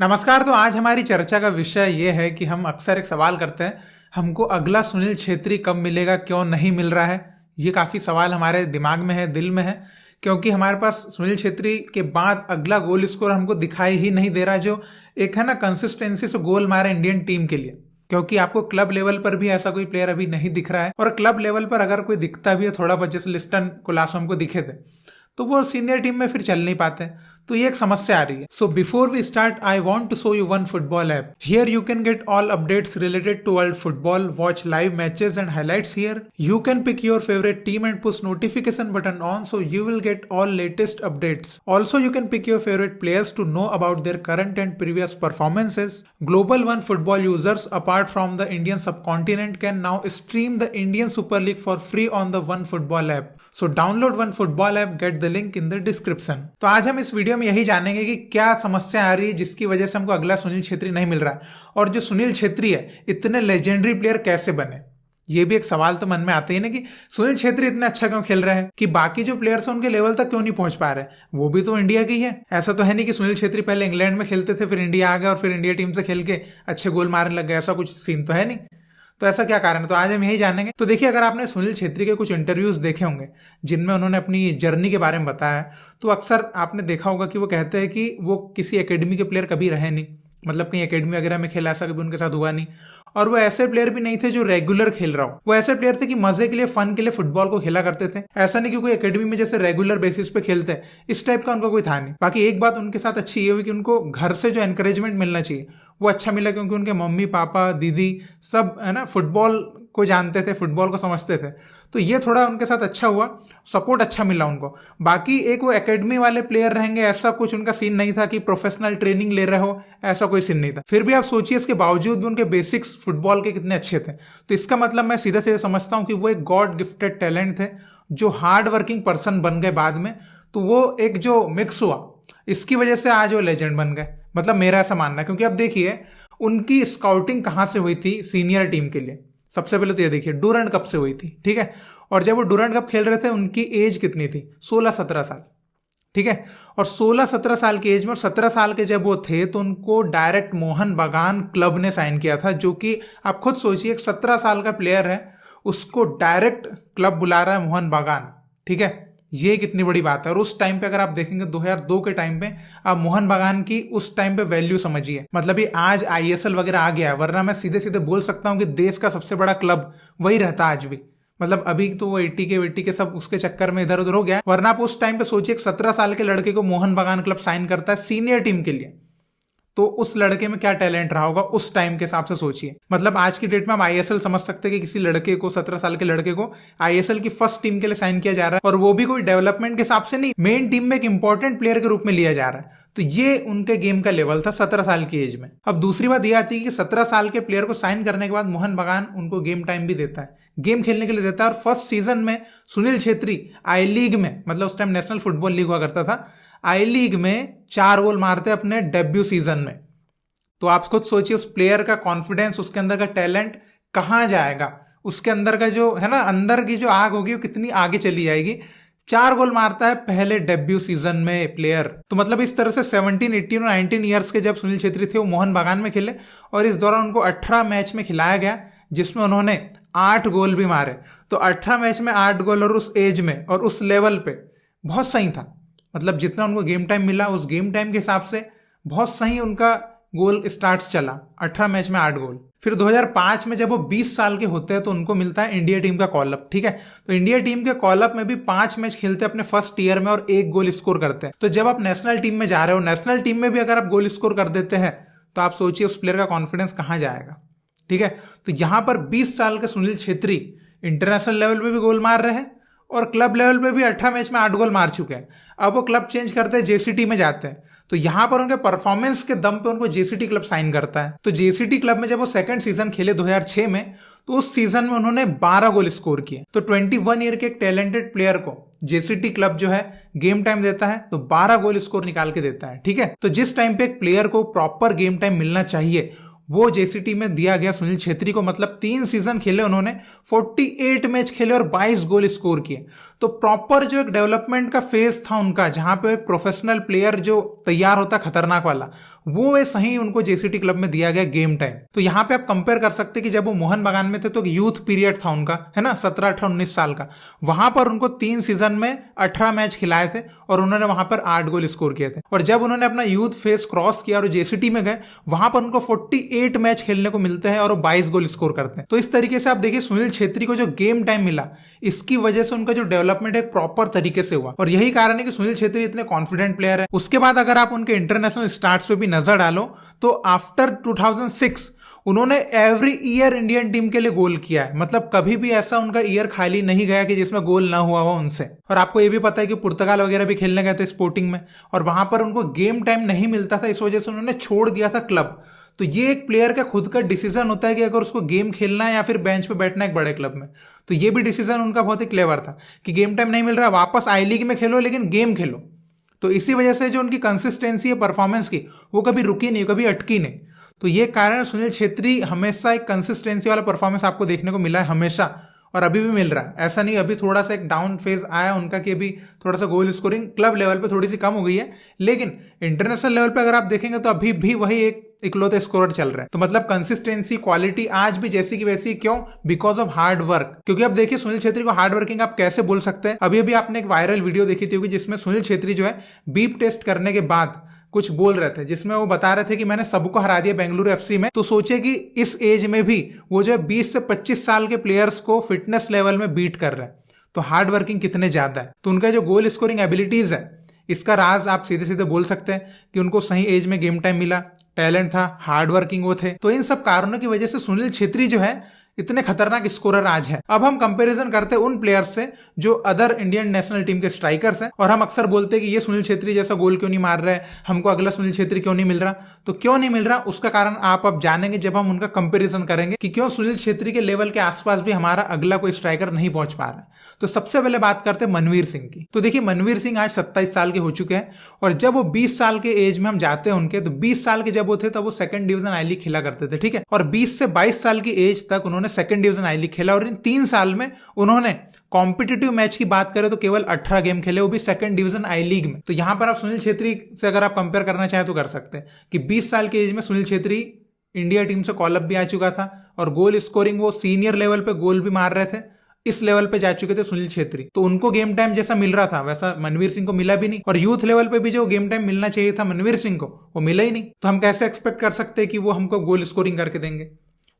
नमस्कार। तो आज हमारी चर्चा का विषय ये है कि हम अक्सर एक सवाल करते हैं, हमको अगला सुनील छेत्री कब मिलेगा, क्यों नहीं मिल रहा है। ये काफ़ी सवाल हमारे दिमाग में है, दिल में है, क्योंकि हमारे पास सुनील छेत्री के बाद अगला गोल स्कोर हमको दिखाई ही नहीं दे रहा, जो एक है ना कंसिस्टेंसी से गोल मारे इंडियन टीम के लिए। क्योंकि आपको क्लब लेवल पर भी ऐसा कोई प्लेयर अभी नहीं दिख रहा है, और क्लब लेवल पर अगर कोई दिखता भी है थोड़ा बहुत, जैसे लिस्टन कोलासो हमको दिखे थे, तो वो सीनियर टीम में फिर चल नहीं पाते। तो ये एक समस्या आ रही है। So before we start I want to show you one football app. Here you can get all updates related to world football, watch live matches and highlights here. You can pick your favourite team and push notification button on so you will get all latest updates. Also you can pick your favorite players to know about their current and previous performances. Global One Football users apart from the Indian subcontinent can now stream the Indian Super League for free on the One Football app. So download One Football app, get the link in the description. तो आज हम इस video में यही जानेंगे कि क्या समस्या आ रही है जिसकी वजह से हमको अगला सुनील छेत्री नहीं मिल रहा है, और जो सुनील छेत्री है इतने लेजेंडरी प्लेयर कैसे बने। ये भी एक सवाल तो मन में आता ही ना कि सुनील छेत्री इतना अच्छा क्यों खेल रहे हैं, कि बाकी जो प्लेयर्स हैं उनके लेवल तक क्यों नहीं पहुंच पा रहे। वो भी तो इंडिया के ही है। ऐसा तो है नहीं कि सुनील छेत्री पहले इंग्लैंड में खेलते थे, फिर इंडिया आ गए और फिर इंडिया टीम से खेल के अच्छे गोल मारने लग गए। ऐसा कुछ सीन तो है नहीं। तो ऐसा क्या कारण है, तो आज हम यही जानेंगे। तो देखिए, अगर आपने सुनील छेत्री के कुछ इंटरव्यूज देखे होंगे जिनमें उन्होंने अपनी जर्नी के बारे में बताया, तो अक्सर आपने देखा होगा कि वो कहते हैं कि वो किसी एकेडमी के प्लेयर कभी रहे नहीं, मतलब कहीं एकेडमी वगैरह में खेला, ऐसा कभी उनके साथ हुआ नहीं। और वो ऐसे प्लेयर भी नहीं थे जो रेगुलर खेल रहा हो। वो ऐसे प्लेयर थे कि मजे के लिए, फन के लिए फुटबॉल को खेला करते थे। ऐसा नहीं कि कोई एकेडमी में जैसे रेगुलर बेसिस पे खेलते हैं, इस टाइप का उनका कोई था नहीं। बाकी एक बात उनके साथ अच्छी ये हुई कि उनको घर से जो एनकरेजमेंट मिलना चाहिए वो अच्छा मिला, क्योंकि उनके मम्मी पापा दीदी सब है ना फुटबॉल को जानते थे, फुटबॉल को समझते थे। तो ये थोड़ा उनके साथ अच्छा हुआ, सपोर्ट अच्छा मिला उनको। बाकी एक वो एकेडमी वाले प्लेयर रहेंगे ऐसा कुछ उनका सीन नहीं था कि प्रोफेशनल ट्रेनिंग ले रहे हो, ऐसा कोई सीन नहीं था। फिर भी आप सोचिए, इसके बावजूद भी उनके बेसिक्स फुटबॉल के कितने अच्छे थे। तो इसका मतलब मैं सीधे सीधे समझता हूँ कि वो एक गॉड गिफ्टेड टैलेंट थे जो हार्ड वर्किंग पर्सन बन गए बाद में। तो वो एक जो मिक्स हुआ, इसकी वजह से आज वो लेजेंड बन गए, मतलब मेरा ऐसा मानना है। क्योंकि अब देखिए उनकी स्काउटिंग कहाँ से हुई थी सीनियर टीम के लिए। सबसे पहले तो ये देखिए डूरंड कप से हुई थी, ठीक है। और जब वो डूरंड कप खेल रहे थे उनकी एज कितनी थी, 16-17 साल, ठीक है। और 16-17 साल की एज में, और 17 साल के जब वो थे तो उनको डायरेक्ट मोहन बागान क्लब ने साइन किया था, जो कि आप खुद सोचिए एक 17 साल का प्लेयर है, उसको डायरेक्ट क्लब बुला रहा है मोहन बागान, ठीक है। ये कितनी बड़ी बात है। और उस टाइम पे अगर आप देखेंगे 2002 के टाइम पे, आप मोहन बागान की उस टाइम पे वैल्यू समझिए। मतलब ये आज आईएसएल वगैरह आ गया है, वरना मैं सीधे सीधे बोल सकता हूं कि देश का सबसे बड़ा क्लब वही रहता आज भी। मतलब अभी तो वो 80 के सब उसके चक्कर में इधर उधर हो गया, वरना आप उस टाइम पे सोचिए 17 साल के लड़के को मोहन बागान क्लब साइन करता है सीनियर टीम के लिए, तो उस लड़के में क्या टैलेंट रहा होगा उस टाइम के हिसाब से सोचिए। मतलब आज की डेट में हम आईएसएल समझ सकते हैं कि किसी लड़के को, 17 साल के लड़के को आईएसएल की फर्स्ट टीम के लिए साइन किया जा रहा है, और वो भी कोई डेवलपमेंट के हिसाब से नहीं, मेन टीम में एक इंपॉर्टेंट प्लेयर के रूप में लिया जा रहा है। तो ये उनके गेम का लेवल था 17 साल की एज में। अब दूसरी बात यह आती है कि 17 साल के प्लेयर को साइन करने के बाद मोहन बागान उनको गेम टाइम भी देता है, गेम खेलने के लिए देता है। और फर्स्ट सीजन में सुनील छेत्री आई लीग में, मतलब उस टाइम नेशनल फुटबॉल लीग हुआ करता था, आई लीग में 4 गोल मारते अपने डेब्यू सीजन में। तो आप खुद सोचिए उस प्लेयर का कॉन्फिडेंस, उसके अंदर का टैलेंट कहां जाएगा, उसके अंदर का जो है ना अंदर की जो आग होगी वो कितनी आगे चली जाएगी। 4 गोल मारता है पहले डेब्यू सीजन में प्लेयर। तो मतलब इस तरह से 17, 18 और 19 ईयर्स के जब सुनील छेत्री थे वो मोहन बागान में खेले, और इस दौरान उनको 18 मैच में खिलाया गया, जिसमें उन्होंने 8 गोल भी मारे। तो 18 मैच में 8 गोल, और उस एज में और उस लेवल पे बहुत सही था। मतलब जितना उनको गेम टाइम मिला उस गेम टाइम के हिसाब से बहुत सही उनका गोल स्टार्ट्स चला, 18 मैच में 8 गोल। फिर 2005 में जब वो 20 साल के होते हैं तो उनको मिलता है इंडिया टीम का कॉल अप, ठीक है। तो इंडिया टीम के कॉल अप में भी 5 मैच खेलते हैं अपने फर्स्ट ईयर में और 1 गोल स्कोर करते हैं। तो जब आप नेशनल टीम में जा रहे हो, नेशनल टीम में भी अगर आप गोल स्कोर कर देते हैं, तो आप सोचिए उस प्लेयर का कॉन्फिडेंस कहां जाएगा, ठीक है। तो यहां पर 20 साल के सुनील छेत्री इंटरनेशनल लेवल पे भी गोल मार रहे हैं, और क्लब लेवल पे भी 18 मैच में 8 गोल मार चुके हैं। अब वो क्लब चेंज करते हैं, जेसीटी में जाते हैं। तो यहां पर उनके परफॉर्मेंस के दम पे उनको जेसीटी क्लब साइन करता है। तो जेसीटी क्लब में जब वो सेकंड सीजन खेले 2006 में, तो उस सीजन में उन्होंने 12 गोल स्कोर किए। तो 21 ईयर के एक टैलेंटेड प्लेयर को जेसीटी क्लब जो है गेम टाइम देता है, तो 12 गोल स्कोर निकाल के देता है, ठीक है। तो जिस टाइम पे एक प्लेयर को प्रॉपर गेम टाइम मिलना चाहिए वो जेसीटी में दिया गया सुनील छेत्री को। मतलब 3 सीजन खेले उन्होंने, 48 मैच खेले और 22 गोल स्कोर किए। तो प्रॉपर जो एक डेवलपमेंट का फेज था उनका, जहां पे एक प्रोफेशनल प्लेयर जो तैयार होता खतरनाक वाला, वो सही उनको जेसीटी क्लब में दिया गया गेम टाइम। तो यहाँ पे आप कंपेयर कर सकते कि जब वो मोहन बागान में थे तो यूथ पीरियड था उनका, है ना, 17, 18, 19 साल का। वहां पर उनको 3 सीजन में 18 मैच खिलाए थे और उन्होंने वहां पर 8 गोल स्कोर किए थे। और जब उन्होंने अपना यूथ फेज क्रॉस किया और जेसीटी में गए, वहां पर उनको 48 मैच खेलने को मिलते हैं और वो 22 गोल स्कोर करते हैं। तो इस तरीके से आप देखिए सुनील छेत्री को जो गेम टाइम मिला, इसकी वजह से उनका जो डेवलपमेंट है प्रॉपर तरीके से हुआ, और यही कारण है कि सुनील छेत्री इतने कॉन्फिडेंट प्लेयर है। उसके बाद अगर आप उनके इंटरनेशनल स्टार्ट्स पे भी नजर डालो तो आफ्टर 2006 उन्होंने एवरी ईयर इंडियन टीम के लिए गोल किया है। मतलब कभी भी ऐसा उनका ईयर खाली नहीं गया कि जिसमें गोल ना हुआ हो उनसे। और आपको ये भी पता है कि पुर्तगाल वगैरह भी खेलने गए थे स्पोर्टिंग में, और वहां पर उनको गेम टाइम नहीं मिलता था, इस वजह से उन्होंने छोड़ दिया था क्लब। तो ये एक प्लेयर का खुद का डिसीजन होता है कि अगर उसको गेम खेलना है या फिर बेंच पे बैठना है एक बड़े क्लब में। तो ये भी डिसीजन उनका बहुत ही क्लेवर था कि गेम टाइम नहीं मिल रहा, वापस आई लीग में खेलो लेकिन गेम खेलो। तो इसी वजह से जो उनकी कंसिस्टेंसी है परफॉर्मेंस की, वो कभी रुकी नहीं, कभी अटकी नहीं। तो ये कारण सुनील छेत्री हमेशा एक कंसिस्टेंसी वाला परफॉर्मेंस आपको देखने को मिला है हमेशा, और अभी भी मिल रहा है। ऐसा नहीं अभी थोड़ा सा एक डाउन फेज आया उनका कि अभी थोड़ा सा गोल स्कोरिंग क्लब लेवल पे थोड़ी सी कम हो गई है, लेकिन इंटरनेशनल लेवल पे अगर आप देखेंगे तो अभी भी वही एक इकलौते स्कोरर चल रहे हैं। तो मतलब कंसिस्टेंसी, क्वालिटी आज भी जैसी की वैसी। क्यों? Because of hard work. क्योंकि अब देखिए सुनील छेत्री को हार्ड वर्किंग आप कैसे बोल सकते हैं। अभी आपने एक वायरल वीडियो देखी थी होगी जिसमें सुनील छेत्री जो है बीप टेस्ट करने के बाद कुछ बोल रहे थे, जिसमें वो बता रहे थे कि मैंने सबको हरा दिया बेंगलुरु एफसी में। तो सोचे कि इस एज में भी वो जो है 20 से 25 साल के प्लेयर्स को फिटनेस लेवल में बीट कर रहे हैं। तो हार्ड वर्किंग कितने ज्यादा है। तो उनका जो गोल स्कोरिंग एबिलिटीज है, इसका राज आप सीधे सीधे बोल सकते हैं कि उनको सही एज में गेम टाइम मिला, टैलेंट था, हार्ड वर्किंग वो थे। तो इन सब कारणों की वजह से सुनील छेत्री जो है इतने खतरनाक स्कोरर आज है। अब हम कंपैरिजन करते हैं उन प्लेयर्स से जो अदर इंडियन नेशनल टीम के स्ट्राइकर्स हैं, और हम अक्सर बोलते हैं कि ये सुनील छेत्री जैसा गोल क्यों नहीं मार रहा है, हमको अगला सुनील छेत्री क्यों नहीं मिल रहा। तो क्यों नहीं मिल रहा उसका कारण आप अब जानेंगे जब हम उनका कंपैरिजन करेंगे कि क्यों सुनील छेत्री के लेवल के आसपास भी हमारा अगला कोई स्ट्राइकर नहीं पहुंच पा रहा है। तो सबसे पहले बात करते हैं मनवीर सिंह की। तो देखिए मनवीर सिंह आज 27 साल के हो चुके हैं, और जब वो 20 साल के एज में हम जाते हैं उनके, तो 20 साल के जब वो थे तब वो सेकंड डिवीजन आई लीग खेला करते थे, ठीक है। और 20 से 22 साल की एज तक उन्होंने सेकंड डिवीजन आई लीग खेला, और इन 3 साल में उन्होंने कॉम्पिटिटिव मैच की बात करें तो केवल 18 गेम खेले, वो भी सेकंड डिवीजन आई लीग में। तो यहां पर आप सुनील छेत्री से अगर आप कंपेयर करना चाहें तो कर सकते हैं कि 20 साल की एज में सुनील छेत्री इंडिया टीम से कॉल अप भी आ चुका था, और गोल स्कोरिंग वो सीनियर लेवल पे गोल भी मार रहे थे, इस लेवल पे जा चुके थे सुनील छेत्री। तो उनको गेम टाइम जैसा मिल रहा था वैसा मनवीर सिंह को मिला भी नहीं, और यूथ लेवल पे भी जो गेम टाइम मिलना चाहिए था मनवीर सिंह को, वो मिला ही नहीं। तो हम कैसे एक्सपेक्ट कर सकते हैं कि वो हमको गोल स्कोरिंग करके देंगे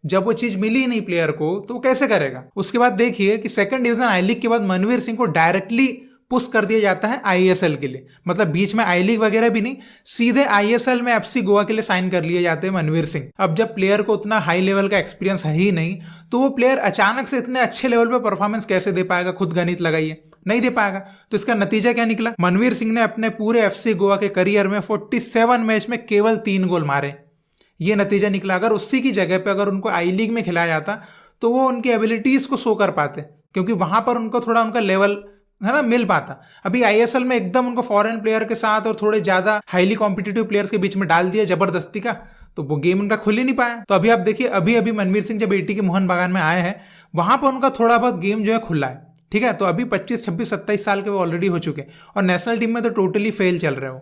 जब वो चीज मिली ही नहीं प्लेयर को, तो वो कैसे करेगा। उसके बाद देखिए कि सेकंड डिवीजन आई लीग के बाद मनवीर सिंह को डायरेक्टली पुश कर दिया जाता है आईएसएल के लिए। मतलब बीच में आई लीग वगैरह भी नहीं, सीधे आईएसएल में एफसी गोवा के लिए साइन कर लिए जाते हैं मनवीर सिंह। अब जब प्लेयर को उतना हाई लेवल का एक्सपीरियंस है ही नहीं, तो वो प्लेयर अचानक से इतने अच्छे लेवल पे परफॉर्मेंस कैसे दे पाएगा। खुद गणित लगाइए, नहीं दे पाएगा। तो इसका नतीजा क्या निकला, मनवीर सिंह ने अपने पूरे एफसी गोवा के करियर में 47 मैच में केवल 3 गोल मारे। ये नतीजा निकला। अगर उसी की जगह पे अगर उनको आई लीग में खिलाया जाता तो वो उनकी एबिलिटीज को शो कर पाते, क्योंकि वहां पर उनको थोड़ा उनका लेवल है ना मिल पाता। अभी आईएसएल में एकदम उनको फॉरेन प्लेयर के साथ और थोड़े ज्यादा हाईली कॉम्पिटिटिव प्लेयर्स के बीच में डाल दिया जबरदस्ती का, तो वो गेम उनका खुल ही नहीं पाया। तो अभी आप देखिए अभी मनवीर सिंह जब एटी के मोहन बागान में आए हैं, वहां पर उनका थोड़ा बहुत गेम जो है खुला है, ठीक है। तो अभी 25, 26, 27 साल के वो ऑलरेडी हो चुके हैं, और नेशनल टीम में तो टोटली फेल चल रहे हो।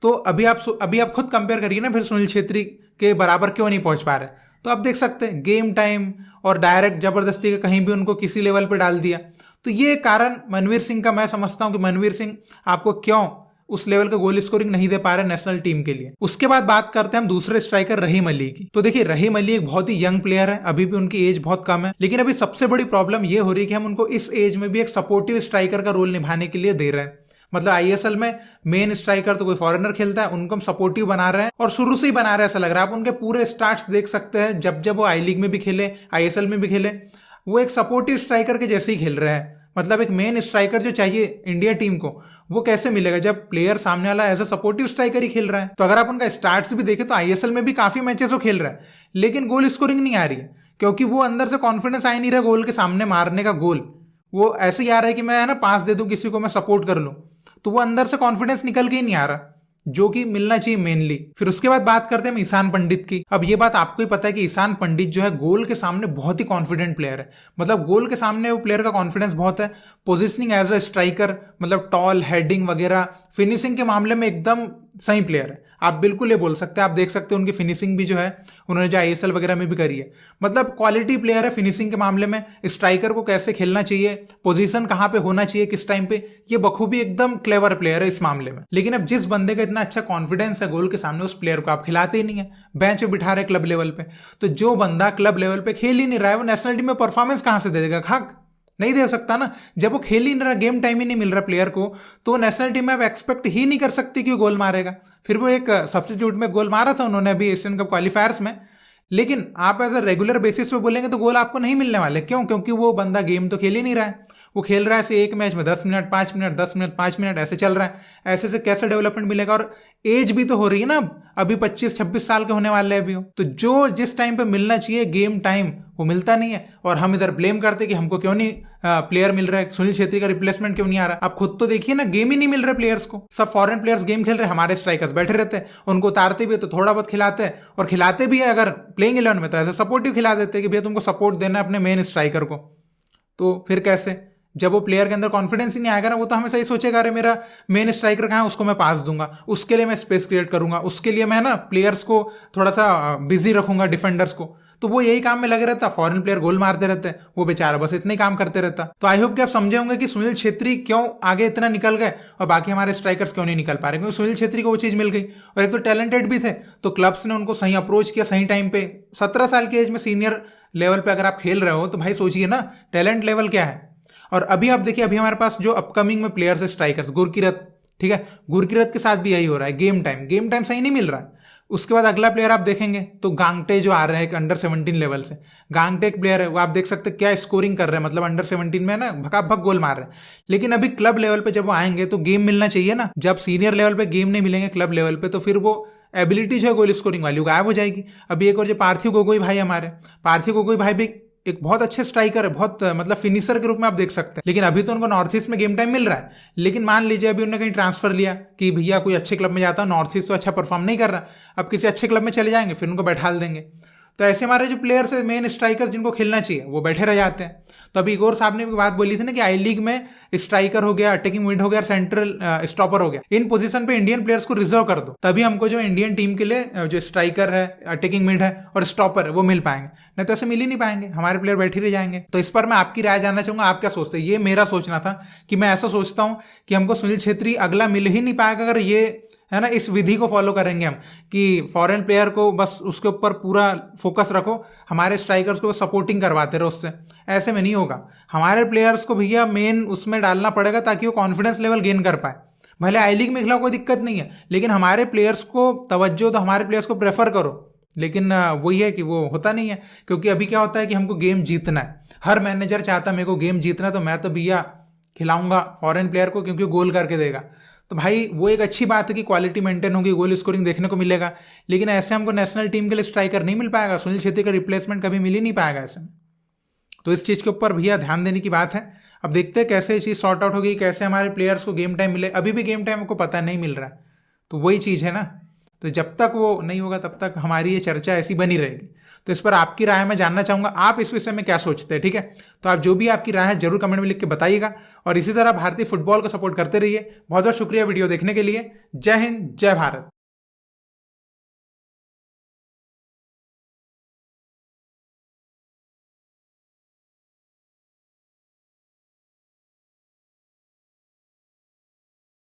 तो अभी आप खुद कंपेयर करिए ना, फिर सुनील छेत्री के बराबर क्यों नहीं पहुंच पा रहे। तो आप देख सकते हैं गेम टाइम और डायरेक्ट जबरदस्ती के कहीं भी उनको किसी लेवल पे डाल दिया। तो ये कारण मनवीर सिंह का मैं समझता हूं कि मनवीर सिंह आपको क्यों उस लेवल का गोल स्कोरिंग नहीं दे पा रहे नेशनल टीम के लिए। उसके बाद बात करते हैं हम दूसरे स्ट्राइकर रहीम अली की। तो देखिए रहीम अली एक बहुत ही यंग प्लेयर है, अभी भी उनकी एज बहुत कम है, लेकिन अभी सबसे बड़ी प्रॉब्लम ये हो रही है कि हम उनको इस एज में भी एक सपोर्टिव स्ट्राइकर का रोल निभाने के लिए दे रहे हैं। मतलब आईएसएल में मेन स्ट्राइकर तो कोई फॉरेनर खेलता है, उनको हम सपोर्टिव बना रहे हैं, और शुरू से ही बना रहे हैं ऐसा लग रहा है। आप उनके पूरे स्टार्ट्स देख सकते हैं, जब वो आई लीग में भी खेले, आईएसएल में भी खेले, वो एक सपोर्टिव स्ट्राइकर के जैसे ही खेल रहे हैं। मतलब एक मेन स्ट्राइकर जो चाहिए इंडिया टीम को, वो कैसे मिलेगा जब प्लेयर सामने वाला एज अ सपोर्टिव स्ट्राइकर ही खेल रहा है। तो अगर आप उनका स्टार्ट्स भी देखें तो आईएसएल में भी काफी मैचेस वो खेल रहा है, लेकिन गोल स्कोरिंग नहीं आ रही है, क्योंकि वो अंदर से कॉन्फिडेंस आ ही नहीं रहा गोल के सामने मारने का। गोल वो ऐसे ही आ रहा है कि मैं है ना पास दे दूं किसी को, मैं सपोर्ट कर लूं, तो वो अंदर से कॉन्फिडेंस निकल के ही नहीं आ रहा। जो कि मिलना चाहिए मेनली। फिर उसके बाद बात करते हैं हम ईशान पंडित की। अब ये बात आपको ही पता है कि ईशान पंडित जो है गोल के सामने बहुत ही कॉन्फिडेंट प्लेयर है, मतलब गोल के सामने वो प्लेयर का कॉन्फिडेंस बहुत है। पोजिशनिंग एज अ स्ट्राइकर, मतलब टॉल, हेडिंग वगैरह, फिनिशिंग के मामले में एकदम सही प्लेयर है। आप बिल्कुल ये बोल सकते हैं, आप देख सकते हैं उनकी फिनिशिंग भी जो है उन्होंने जो ISL वगैरह में भी करी है, मतलब क्वालिटी प्लेयर है फिनिशिंग के मामले में। स्ट्राइकर को कैसे खेलना चाहिए, पोजीशन कहां पे होना चाहिए, किस टाइम पे, ये बखूबी एकदम क्लेवर प्लेयर है इस मामले में। लेकिन अब जिस बंदे का इतना अच्छा कॉन्फिडेंस है गोल के सामने, उस प्लेयर को आप खिलाते ही नहीं है, बेंच पे बिठा रहे क्लब लेवल पे। तो जो बंदा क्लब लेवल पे खेल ही नहीं रहा है, वो नेशनल टीम में परफॉर्मेंस कहां से दे देगा? खाक नहीं दे सकता ना। जब वो खेल ही नहीं रहा, गेम टाइम ही नहीं मिल रहा प्लेयर को, तो नेशनल टीम में आप एक्सपेक्ट ही नहीं कर सकते कि वो गोल मारेगा। फिर वो एक सब्स्टिट्यूट में गोल मारा था उन्होंने अभी एशियन कप क्वालिफायर्स में, लेकिन आप एज अ रेगुलर बेसिस पे बोलेंगे तो गोल आपको नहीं मिलने वाले। क्यों? क्योंकि वो बंदा गेम तो खेल ही नहीं रहा है। वो खेल रहा है ऐसे एक मैच में 10 मिनट 5 मिनट 10 मिनट 5 मिनट ऐसे चल रहा है। ऐसे से कैसे डेवलपमेंट मिलेगा? और एज भी तो हो रही है ना, अभी 25-26 साल के होने वाले हैं अभी हो। तो जो जिस टाइम पे मिलना चाहिए गेम टाइम, वो मिलता नहीं है। और हम इधर ब्लेम करते कि हमको क्यों नहीं प्लेयर मिल रहा है, सुनील छेत्री का रिप्लेसमेंट क्यों नहीं आ रहा। आप खुद तो देखिए ना, गेम ही नहीं मिल रहा प्लेयर्स को। सब फॉरेन प्लेयर्स गेम खेल रहे हैं, हमारे स्ट्राइकर्स बैठे रहते हैं। उनको उतारते भी है तो थोड़ा बहुत खिलाते हैं, और खिलाते भी है अगर प्लेइंग 11 में तो ऐसे सपोर्टिव खिला देते हैं कि भैया तुमको सपोर्ट देना है अपने मेन स्ट्राइकर को। तो फिर कैसे? जब वो प्लेयर के अंदर कॉन्फिडेंस ही नहीं आएगा ना, वो तो हमेशा ही सोचेगा अरे मेरा मेन स्ट्राइकर कहाँ है, उसको मैं पास दूंगा, उसके लिए मैं स्पेस क्रिएट करूंगा, उसके लिए मैं ना प्लेयर्स को थोड़ा सा बिजी रखूंगा, डिफेंडर्स को। तो वो यही काम में लगे रहता, फॉरेन प्लेयर गोल मारते रहते हैं, वो बेचारा बस इतना ही काम करते रहता। तो आई होप कि आप समझे होंगे कि सुनील छेत्री क्यों आगे इतना निकल गए और बाकी हमारे स्ट्राइकर्स क्यों नहीं निकल पा रहे। क्योंकि सुनील छेत्री को वो चीज मिल गई, और एक तो टैलेंटेड भी थे, तो क्लब्स ने उनको सही अप्रोच किया सही टाइम पे। 17 साल की एज में सीनियर लेवल पे अगर आप खेल रहे हो तो भाई सोचिए ना टैलेंट लेवल क्या है। और अभी आप देखिए, अभी हमारे पास जो अपकमिंग में प्लेयर्स है स्ट्राइकर्स, गुरकीरत, ठीक है, गुरकीरत के साथ भी यही हो रहा है, गेम टाइम सही नहीं मिल रहा है। उसके बाद अगला प्लेयर आप देखेंगे तो गांगटे जो आ रहे हैं अंडर 17 लेवल से, गांगटे एक प्लेयर है, वो आप देख सकते हैं क्या स्कोरिंग कर रहे हैं, मतलब अंडर 17 में ना भकाभक गोल मार रहे हैं। लेकिन अभी क्लब लेवल पे जब वो आएंगे तो गेम मिलना चाहिए ना। जब सीनियर लेवल पे गेम नहीं मिलेंगे क्लब लेवल पे, तो फिर वो एबिलिटी जो है गोल स्कोरिंग वाली वो गायब हो जाएगी। अभी एक और जो पार्थिव गोगोई भाई, हमारे पार्थिव गोगोई भाई भी एक बहुत अच्छे स्ट्राइकर है, बहुत मतलब फिनिशर के रूप में आप देख सकते हैं। लेकिन अभी तो उनको नॉर्थ ईस्ट में गेम टाइम मिल रहा है। लेकिन मान लीजिए अभी उन्होंने कहीं ट्रांसफर लिया कि भैया कोई अच्छे क्लब में जाता हूं, नॉर्थ ईस्ट तो अच्छा परफॉर्म नहीं कर रहा, अब किसी अच्छे क्लब में चले जाएंगे, फिर उनको बैठा देंगे। तो ऐसे हमारे जो प्लेयर्स है मेन स्ट्राइकर्स जिनको खेलना चाहिए वो बैठे रह जाते हैं। तो अभी गौर साहब ने भी बात बोली थी ना कि आई लीग में स्ट्राइकर हो गया, अटैकिंग मिड हो गया, सेंट्रल स्टॉपर हो गया, इन पोजीशन पे इंडियन प्लेयर्स को रिजर्व कर दो, तभी हमको जो इंडियन टीम के लिए जो स्ट्राइकर है, अटैकिंग मिड है और स्टॉपर है वो मिल पाएंगे। नहीं तो ऐसे मिल ही नहीं पाएंगे, हमारे प्लेयर बैठे रह जाएंगे। तो इस पर मैं आपकी राय जानना चाहूंगा, आप क्या सोचते हैं? ये मेरा सोचना था कि मैं ऐसा सोचता हूं कि हमको सुनील छेत्री अगला मिल ही नहीं पाएगा अगर ये है ना इस विधि को फॉलो करेंगे हम, कि फॉरेन प्लेयर को बस उसके ऊपर पूरा फोकस रखो, हमारे स्ट्राइकर्स को सपोर्टिंग करवाते रहो उससे। ऐसे में नहीं होगा, हमारे प्लेयर्स को भैया मेन उसमें डालना पड़ेगा ताकि वो कॉन्फिडेंस लेवल गेन कर पाए। भले आई लीग में खिलाओ कोई दिक्कत नहीं है, लेकिन हमारे प्लेयर्स को तवज्जो दो, हमारे प्लेयर्स को प्रेफर करो। लेकिन वही है कि वो होता नहीं है, क्योंकि अभी क्या होता है कि हमको गेम जीतना है। हर मैनेजर चाहता है मेरे को गेम जीतना है, तो मैं तो भैया खिलाऊंगा फॉरेन प्लेयर को क्योंकि गोल करके देगा। तो भाई वो एक अच्छी बात है कि क्वालिटी मेंटेन होगी, गोल स्कोरिंग देखने को मिलेगा। लेकिन ऐसे हमको नेशनल टीम के लिए स्ट्राइकर नहीं मिल पाएगा, सुनील छेत्री का रिप्लेसमेंट कभी मिल ही नहीं पाएगा ऐसे में। तो इस चीज़ के ऊपर भैया ध्यान देने की बात है। अब देखते हैं कैसे ये चीज़ सॉर्ट आउट होगी, कैसे हमारे प्लेयर्स को गेम टाइम मिले। अभी भी गेम टाइम आपको पता नहीं मिल रहा है, तो वही चीज़ है ना। तो जब तक वो नहीं होगा तब तक हमारी ये चर्चा ऐसी बनी रहेगी। तो इस पर आपकी राय मैं जानना चाहूंगा, आप इस विषय में क्या सोचते हैं? ठीक है, तो आप जो भी आपकी राय है जरूर कमेंट में लिख के बताइएगा, और इसी तरह भारतीय फुटबॉल को सपोर्ट करते रहिए। बहुत बहुत शुक्रिया वीडियो देखने के लिए। जय हिंद, जय भारत।